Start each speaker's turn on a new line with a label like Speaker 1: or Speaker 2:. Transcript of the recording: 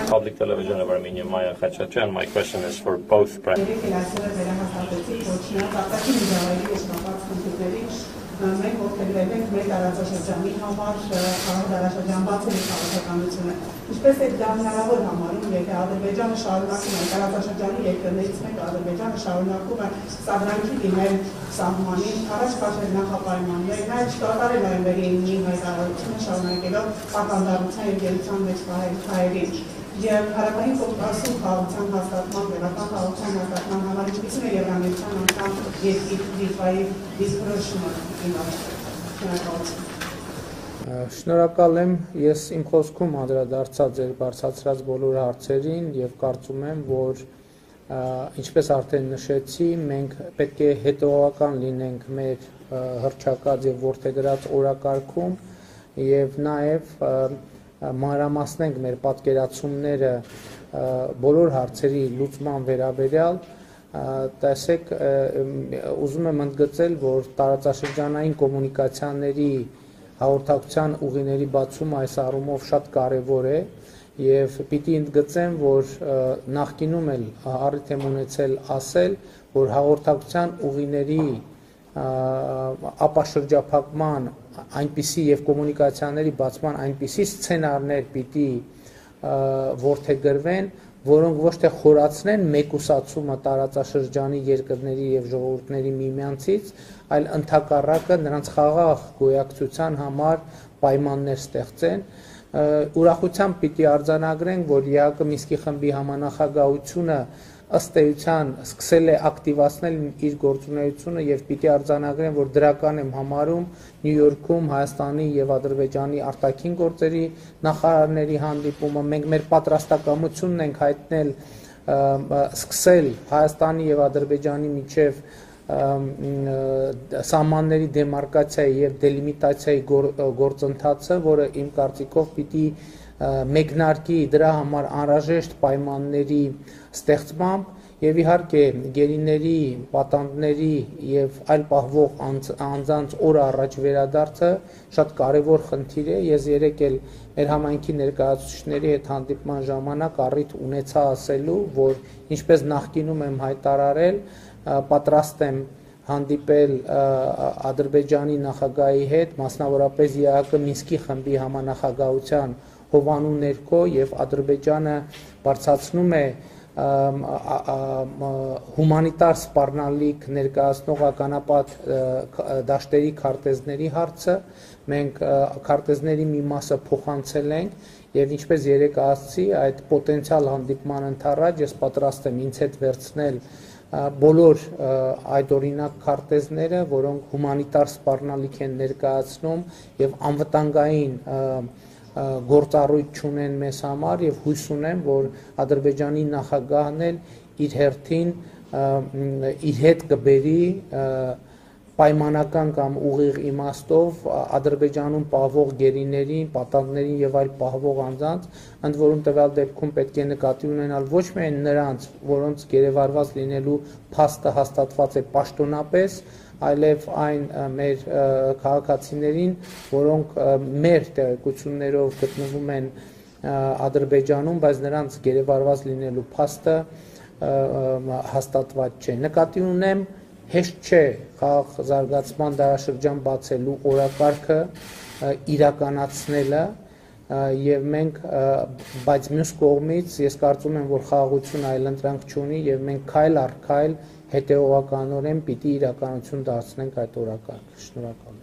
Speaker 1: Public Television of Armenia, Maya Khachaturian. My question is for both
Speaker 2: մենք օգտվել ենք մեր տարածաշրջանի համար տարածաշրջան բացելու քաղաքականությունը։ Ինչպես է դա հնարավոր համարում, եթե Ադրբեջանը շարունակում է տարածաշրջանի երկրներից մեկը Ադրբեջանը շարունակում է սադրանքի դիմել սահմանին, առաջ քաշել նախապայմաններ, նաև չկատարել այնվերի հայտարարությունը շարունակելով ականդառության եւ գերության մեջ քայլերին։ Եվ հարավային Կովկասում խաղաղության հաստատման, վերական խաղաղության հաստատման համար ինչպիսին է Եվրամիության անդամ Լիտվայի դիրքորոշումը
Speaker 3: Շնորհակալ եմ, ես իմ խոսքում անդրադարձա ձեր բարձրացրած բոլոր հարցերին եւ կարծում եմ, որ ինչպես արդեն նշեցի, մենք պետք է հետեւողական լինենք մեր հռչակած եւ որդեգրած օրակարգում եւ նաեւ մանրամասնենք մեր պատկերացումները բոլոր հարցերի լուծման վերաբերյալ, տեսեք, ուզում եմ ընդգծել, որ տարածաշրջանային կոմունիկացիաների հաղորդակցության ուղիների բացումը այս առումով շատ կարևոր է եւ պիտի ընդգծեմ, որ նախկինում էլ առիթ եմ ունեցել ասել, որ հաղորդակցության ուղիների ապաշրջափակման այնպիսի եւ կոմունիկացիաների բացման այնպիսի սցենարներ պիտի որդեգրվեն, որոնք ոչ թե խորացնեն մեկուսացումը տարածաշրջանի երկրների եւ ժողովուրդների միմյանցից, այլ ընդհակառակը նրանց խաղաղ գոյակցության համար պայմաններ ստեղծեն։ Ուրախությամբ պիտի արձանագրենք, որ ԵԱԿ Մինսկի խմբի համանախագահությունը ըստ էության սկսել է ակտիվացնել իր գործունեությունը եւ պիտի արձանագրեմ, որ դրական եմ համարում Նյու Յորքում Հայաստանի եւ Ադրբեջանի արտաքին գործերի նախարարների հանդիպումը։ Մենք մեր պատրաստակամությունն ենք հայտնել սկսել Հայաստանի եւ Ադրբեջանի միջև սահմանների դեմարկացիայի եւ դելիմիտացիայի գործընթացը, որը իմ կարծիքով պիտի մեկնարկի դրա համար անհրաժեշտ պայմանների ստեղծմամբ եւ իհարկե գերիների, պատանդների եւ այլ պահվող անձանց օր առաջ վերադարձը շատ կարեւոր խնդիր է։ Ես երեկ էլ մեր համայնքի ներկայացուցիչների հետ հանդիպման ժամանակ առիթ ունեցա ասելու, որ ինչպես նախկինում եմ հայտարարել, պատրաստ եմ հանդիպել Ադրբեջանի նախագահի հետ, մասնավորապես ԵԱԿ Մինսկի խմբի համանախագահության հովանու ներքո եւ Ադրբեջանը բարձրացնում է հումանիտար սպառնալիք ներկայացնող ականապատ դաշտերի քարտեզների հարցը։ Մենք քարտեզների մի մասը փոխանցել ենք եւ ինչպես երեք ասացի, այդ պոտենցիալ հանդիպման ընթառաջ ես պատրաստ եմ ինձ հետ վերցնել բոլոր այդ օրինակ քարտեզները, որոնք հումանիտար սպառնալիք են ներկայացնում եւ անվտանգային գործառույթ չունեն մեզ համար եւ հույս ունեմ, որ Ադրբեջանի նախագահն էլ իր հերթին իր հետ կբերի պայմանական կամ ուղիղ իմաստով Ադրբեջանում պահվող գերիներին, պատանդներին եւ այլ պահվող անձանց, ընդ որում տվյալ դեպքում պետք է նկատի ունենալ ոչ միայն նրանց, որոնց գերեվարված լինելու փաստը հաստատված է պաշտոնապես, այլև այն մեր քաղաքացիներին, որոնք մեր տեղեկություններով գտնվում են Ադրբեջանում, բայց նրանց գերեվարված լինելու փաստը հաստատված չէ։ Նկատի ունեմ, հեշտ չէ խաղաղ զարգացման դարաշրջան բացելու օրակարգը իրականացնելը եւ մենք, բայց մյուս կողմից ես կարծում եմ, որ խաղաղություն այլընտրանք չունի եւ մենք քայլ առ քայլ հետեւողականորեն պիտի իրականություն դարձնենք այդ օրակարգը։ Շնորհակալ եմ։